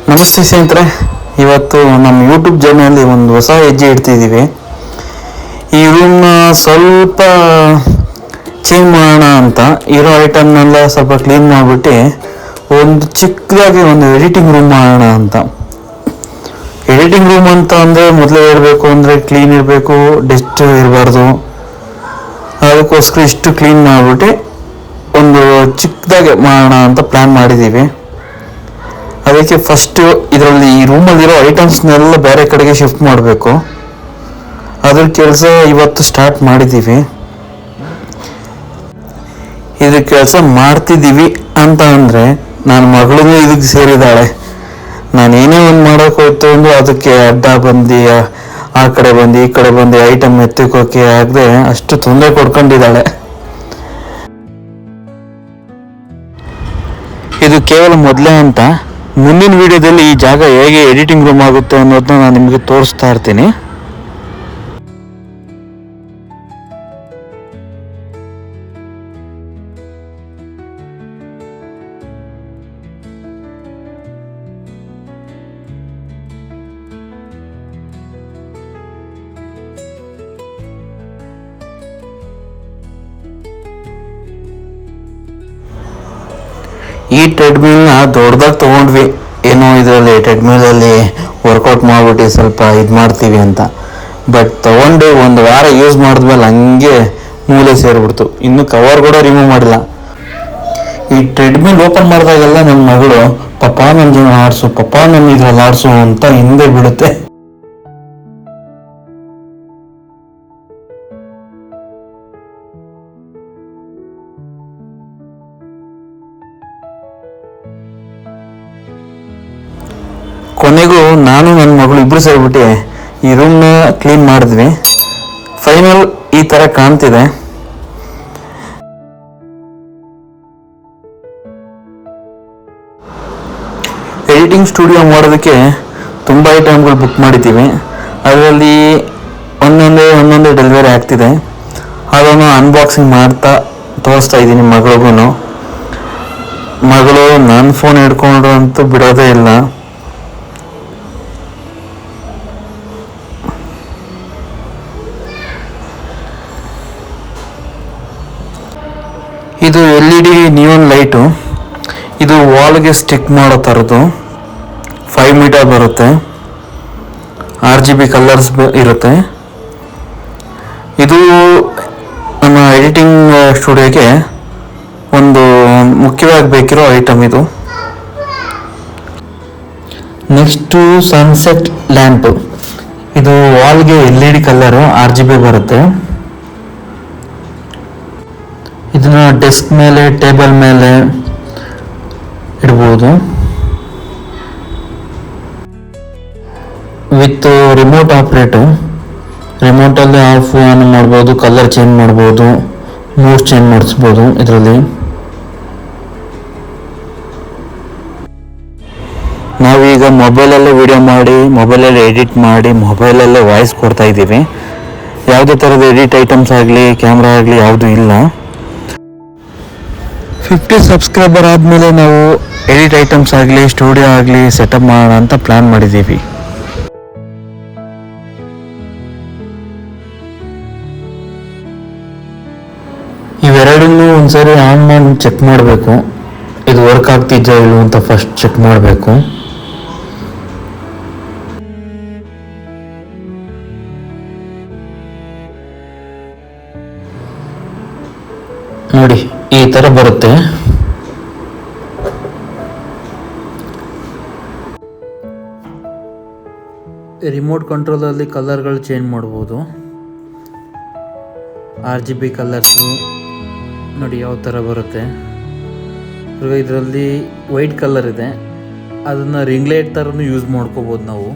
ನಮಸ್ತೆ ಸ್ನೇಹಿತರೆ, ಇವತ್ತು ನಮ್ಮ ಯೂಟ್ಯೂಬ್ ಚಾನಲಲ್ಲಿ ಒಂದು ಹೊಸ ಹೆಜ್ಜೆ ಇಡ್ತಿದ್ದೀವಿ. ಈ ರೂಮ್ನ ಸ್ವಲ್ಪ ಚೇಂಜ್ ಮಾಡೋಣ ಅಂತ ಇರೋ ಐಟಮ್ನೆಲ್ಲ ಸ್ವಲ್ಪ ಕ್ಲೀನ್ ಮಾಡಿಬಿಟ್ಟು ಒಂದು ಚಿಕ್ಕದಾಗಿ ಒಂದು ಎಡಿಟಿಂಗ್ ರೂಮ್ ಮಾಡೋಣ ಅಂತ. ಎಡಿಟಿಂಗ್ ರೂಮ್ ಅಂತ ಅಂದರೆ ಮೊದಲೇ ಹೇಳಬೇಕು ಅಂದರೆ ಕ್ಲೀನ್ ಇರಬೇಕು, ಡಸ್ಟ್ ಇರಬಾರ್ದು. ಅದಕ್ಕೋಸ್ಕರ ಇಷ್ಟು ಕ್ಲೀನ್ ಮಾಡಿಬಿಟ್ಟು ಒಂದು ಚಿಕ್ಕದಾಗಿ ಮಾಡೋಣ ಅಂತ ಪ್ಲ್ಯಾನ್ ಮಾಡಿದ್ದೀವಿ. ಅದಕ್ಕೆ ಫಸ್ಟು ಇದರಲ್ಲಿ ಈ ರೂಮಲ್ಲಿರೋ ಐಟಮ್ಸ್ನೆಲ್ಲ ಬೇರೆ ಕಡೆಗೆ ಶಿಫ್ಟ್ ಮಾಡಬೇಕು. ಅದ್ರ ಕೆಲಸ ಇವತ್ತು ಸ್ಟಾರ್ಟ್ ಮಾಡಿದ್ದೀವಿ. ಇದು ಕೆಲಸ ಮಾಡ್ತಿದ್ದೀವಿ ಅಂತ ಅಂದರೆ ನನ್ನ ಮಗಳೂ ಇದಕ್ಕೆ ಸೇರಿದ್ದಾಳೆ. ನಾನು ಏನೇ ಒಂದು ಮಾಡೋಕೆ ಹೋಯ್ತು ಅಂದರೂ ಅದಕ್ಕೆ ಅಡ್ಡ ಬಂದು ಆ ಕಡೆ ಬಂದು ಈ ಕಡೆ ಬಂದು ಐಟಮ್ ಎತ್ತಿಕೋಕೆ ಆಗದೆ ಅಷ್ಟು ತೊಂದರೆ ಕೊಡ್ಕೊಂಡಿದ್ದಾಳೆ. ಇದು ಕೇವಲ ಮೊದಲೇ ಅಂತ. ಮುಂದಿನ ವಿಡಿಯೋದಲ್ಲಿ ಈ ಜಾಗ ಹೇಗೆ ಎಡಿಟಿಂಗ್ ರೂಮ್ ಆಗುತ್ತೆ ಅನ್ನೋದನ್ನ ನಾನು ನಿಮಗೆ ತೋರಿಸ್ತಾ ಇರ್ತೀನಿ. ಈ ಟ್ರೆಡ್ಮಿಲ್ನ ದೊಡ್ಡದಾಗಿ ತೊಗೊಂಡ್ವಿ. ಏನೋ ಇದರಲ್ಲಿ ಟ್ರೆಡ್ಮಿಲಲ್ಲಿ ವರ್ಕೌಟ್ ಮಾಡಿಬಿಟ್ಟು ಸ್ವಲ್ಪ ಇದು ಮಾಡ್ತೀವಿ ಅಂತ. ಬಟ್ ತೊಗೊಂಡು ಒಂದು ವಾರ ಯೂಸ್ ಮಾಡಿದ್ಮೇಲೆ ಹಂಗೆ ಮೂಲೆ ಸೇರಿಬಿಡ್ತು. ಇನ್ನೂ ಕವರ್ ಕೂಡ ರಿಮೂವ್ ಮಾಡಿಲ್ಲ. ಈ ಟ್ರೆಡ್ಮಿಲ್ ಓಪನ್ ಮಾಡಿದಾಗೆಲ್ಲ ನನ್ನ ಮಗಳು ಪಪ್ಪ ನನ್ನ ಆಡಿಸು, ಪಪ್ಪ ನನ್ನ ಇದ್ರಲ್ಲಿ ಆಡಿಸು ಅಂತ ಹಿಂದೆ ಬಿಡುತ್ತೆ. ಕೊನೆಗೂ ನಾನು ನನ್ನ ಮಗಳು ಇಬ್ಬರು ಸೇರಿಬಿಟ್ಟು ಈ ರೂಮ್ನ ಕ್ಲೀನ್ ಮಾಡಿದ್ವಿ. ಫೈನಲ್ ಈ ಥರ ಕಾಣ್ತಿದೆ. ಎಡಿಟಿಂಗ್ ಸ್ಟುಡಿಯೋ ಮಾಡೋದಕ್ಕೆ ತುಂಬ ಐಟಮ್ಗಳು ಬುಕ್ ಮಾಡಿದ್ದೀವಿ. ಅದರಲ್ಲಿ ಒಂದೊಂದೇ ಡೆಲಿವರಿ ಆಗ್ತಿದೆ. ಅದನ್ನು ಅನ್ಬಾಕ್ಸಿಂಗ್ ಮಾಡ್ತಾ ತೋರಿಸ್ತಾ ಇದ್ದೀನಿ ಮಗಳಿಗೂ. ಮಗಳು ನನ್ನ ಫೋನ್ ಹಿಡ್ಕೊಂಡ್ರು ಅಂತೂ ಬಿಡೋದೇ ಇಲ್ಲ. ಇದು LED ನಿಯಾನ್ ಲೈಟು. ಇದು ವಾಲ್ಗೆ ಸ್ಟಿಕ್ ಮಾಡೋ ಥರದ್ದು. 5 ಮೀಟರ್ ಬರುತ್ತೆ. RGB ಕಲರ್ಸ್ ಇರುತ್ತೆ. ಇದು ನಮ್ಮ ಎಡಿಟಿಂಗ್ ಸ್ಟುಡಿಯೋಗೆ ಒಂದು ಮುಖ್ಯವಾಗಿ ಬೇಕಿರೋ ಐಟಮ್ ಇದು. Next sunset lamp. ಇದು ವಾಲ್ಗೆ LED ಕಲರು RGB ಬರುತ್ತೆ. ಇದನ್ನ ಡೆಸ್ಕ್ ಮೇಲೆ, ಟೇಬಲ್ ಮೇಲೆ ಇಡ್ಬೋದು. With remote operate. ರಿಮೋಟಲ್ಲಿ ಆಫ್ ಆನ್ ಮಾಡ್ಬೋದು, ಕಲರ್ ಚೇಂಜ್ ಮಾಡ್ಬೋದು, ಮೂಡ್ ಚೇಂಜ್ ಮಾಡಿಸ್ಬೋದು ಇದರಲ್ಲಿ. ನಾವೀಗ ಮೊಬೈಲಲ್ಲೇ ವಿಡಿಯೋ ಮಾಡಿ, ಮೊಬೈಲಲ್ಲೇ ಎಡಿಟ್ ಮಾಡಿ, ಮೊಬೈಲಲ್ಲೇ ವಾಯ್ಸ್ ಕೊಡ್ತಾ ಇದ್ದೀವಿ. ಯಾವುದೇ ಥರದ ಎಡಿಟ್ ಐಟಮ್ಸ್ ಆಗಲಿ, ಕ್ಯಾಮ್ರಾ ಆಗಲಿ ಯಾವುದೂ ಇಲ್ಲ. 50 ಸಬ್ಸ್ಕ್ರೈಬರ್ ಆದಮೇಲೆ ನಾವು ಎಡಿಟ್ ಐಟಮ್ಸ್ ಆಗಲಿ, ಸ್ಟುಡಿಯೋ ಆಗಲಿ ಸೆಟಪ್ ಮಾಡೋಣ ಅಂತ ಪ್ಲ್ಯಾನ್ ಮಾಡಿದ್ದೀವಿ. ಇವೆರಡನ್ನೂ ಒಂದ್ಸರಿ ಆನ್ ಮಾಡಿ ಚೆಕ್ ಮಾಡಬೇಕು. ಇದು ವರ್ಕ್ ಆಗ್ತಿದ್ಯೋ ಇಲ್ಲೋ ಅಂತ ಫಸ್ಟ್ ಚೆಕ್ ಮಾಡಬೇಕು. ನೋಡಿ ಈ ಥರ ಬರುತ್ತೆ. ರಿಮೋಟ್ ಕಂಟ್ರೋಲಲ್ಲಿ ಕಲರ್ಗಳು ಚೇಂಜ್ ಮಾಡ್ಬೋದು. RGB ಕಲರ್ಸು ನೋಡಿ ಯಾವ ಥರ ಬರುತ್ತೆ. ಇದರಲ್ಲಿ ವೈಟ್ ಕಲರ್ ಇದೆ. ಅದನ್ನು ರಿಂಗ್ ಲೈಟ್ ಥರನೂ ಯೂಸ್ ಮಾಡ್ಕೋಬೋದು ನಾವು.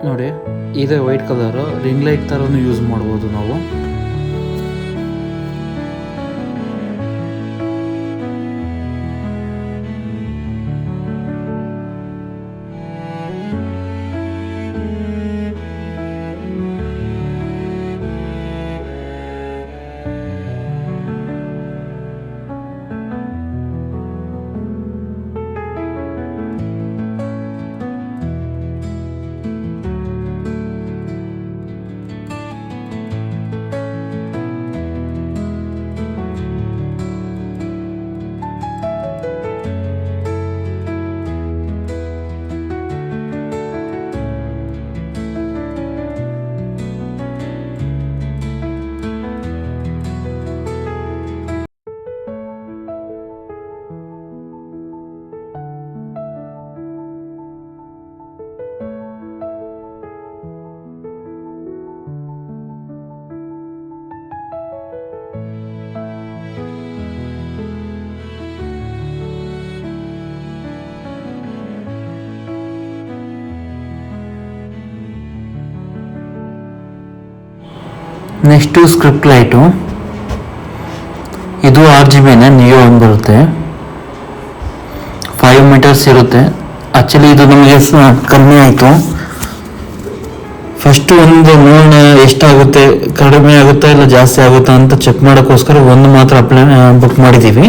ನೋಡಿ ಇದೇ ವೈಟ್ ಕಲರು ರಿಂಗ್ ಲೈಟ್ ಥರನೂ ಯೂಸ್ ಮಾಡ್ಬೋದು ನಾವು. ನೆಕ್ಸ್ಟು ಸ್ಕ್ರಿಪ್ಟ್ ಲೈಟು, ಇದು RGBನೇ, ನಿಯೋ ಒಂದು ಬರುತ್ತೆ, 5 ಮೀಟರ್ಸ್ ಇರುತ್ತೆ. ಆ್ಯಕ್ಚುಲಿ ಇದು ನಮಗೆ ಕಮ್ಮಿ ಆಯಿತು. ಫಸ್ಟು ಒಂದು ನೋಡೋಣ ಎಷ್ಟಾಗುತ್ತೆ, ಕಡಿಮೆ ಆಗುತ್ತಾ ಇಲ್ಲ ಜಾಸ್ತಿ ಆಗುತ್ತಾ ಅಂತ ಚೆಕ್ ಮಾಡೋಕ್ಕೋಸ್ಕರ ಒಂದು ಮಾತ್ರ ಬುಕ್ ಮಾಡಿದ್ದೀವಿ.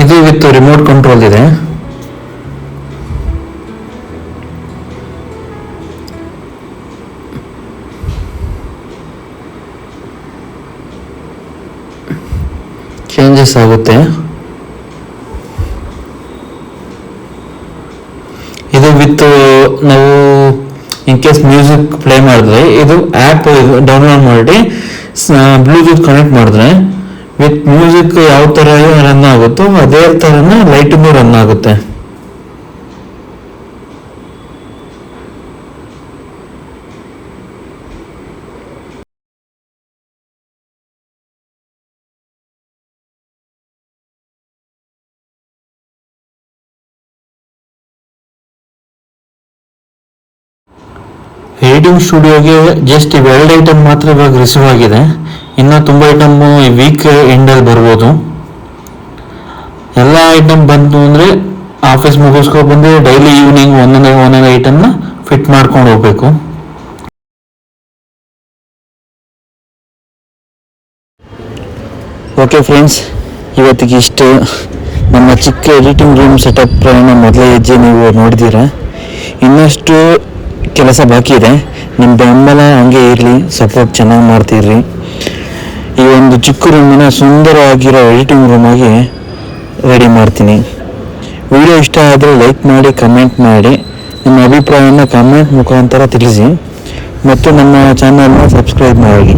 ಇದು ವಿತ್ ರಿಮೋಟ್ ಕಂಟ್ರೋಲ್ ಇದೆ. ಚೇಂಜಸ್ ಆಗುತ್ತೆ. ಇದು ವಿತ್ ನಾವು ಇನ್ ಕೇಸ್ ಮ್ಯೂಸಿಕ್ ಪ್ಲೇ ಮಾಡಿದ್ರೆ ಇದು ಆ್ಯಪ್ ಡೌನ್ಲೋಡ್ ಮಾಡಿ ಬ್ಲೂಟೂತ್ ಕನೆಕ್ಟ್ ಮಾಡಿದ್ರೆ ವಿತ್ ಮ್ಯೂಸಿಕ್ ಯಾವ ಥರ ರನ್ ಆಗುತ್ತೋ ಅದೇ ಥರನೇ ಲೈಟನ್ನು ರನ್ ಆಗುತ್ತೆ. ಎಡಿಟಿಂಗ್ ಸ್ಟುಡಿಯೋಗೆ ಜಸ್ಟ್ ಇವೆರಡು ಐಟಮ್ ಮಾತ್ರ ಇವಾಗ ರಿಸೀವ್ ಆಗಿದೆ. ಇನ್ನೂ ತುಂಬ ಐಟಮ್ಮು ಈ ವೀಕ್ ಎಂಡಲ್ಲಿ ಬರ್ಬೋದು. ಎಲ್ಲ ಐಟಮ್ ಬಂತು ಅಂದರೆ ಆಫೀಸ್ ಮುಗಿಸ್ಕೊಂಡು ಬಂದು ಡೈಲಿ ಈವ್ನಿಂಗ್ ಒಂದೊಂದು ಐಟಮ್ನ ಫಿಟ್ ಮಾಡ್ಕೊಂಡು ಹೋಗ್ಬೇಕು. ಓಕೆ ಫ್ರೆಂಡ್ಸ್, ಇವತ್ತಿಗೆ ಇಷ್ಟು. ನಮ್ಮ ಚಿಕ್ಕ ಎಡಿಟಿಂಗ್ ರೂಮ್ ಸೆಟಪ್ ಮೊದಲೇ ಹೆಜ್ಜೆ ನೀವು ನೋಡಿದ್ದೀರಾ. ಇನ್ನಷ್ಟು ಕೆಲಸ ಬಾಕಿ ಇದೆ. ನಿಮ್ಮ ಬೆಂಬಲ ಹಂಗೆ ಇರಲಿ, ಸಪೋರ್ಟ್ ಚೆನ್ನಾಗಿ ಮಾಡ್ತಿರ್ರಿ. ಈ ಒಂದು ಚಿಕ್ಕ ರೂಮನ್ನ ಸುಂದರವಾಗಿರೋ ಎಡಿಟಿಂಗ್ ರೂಮಾಗಿ ರೆಡಿ ಮಾಡ್ತೀನಿ. ವಿಡಿಯೋ ಇಷ್ಟ ಆದರೆ ಲೈಕ್ ಮಾಡಿ, ಕಮೆಂಟ್ ಮಾಡಿ, ನಿಮ್ಮ ಅಭಿಪ್ರಾಯನ ಕಮೆಂಟ್ ಮುಖಾಂತರ ತಿಳಿಸಿ ಮತ್ತು ನಮ್ಮ ಚಾನಲ್ನ ಸಬ್ಸ್ಕ್ರೈಬ್ ಮಾಡಿ.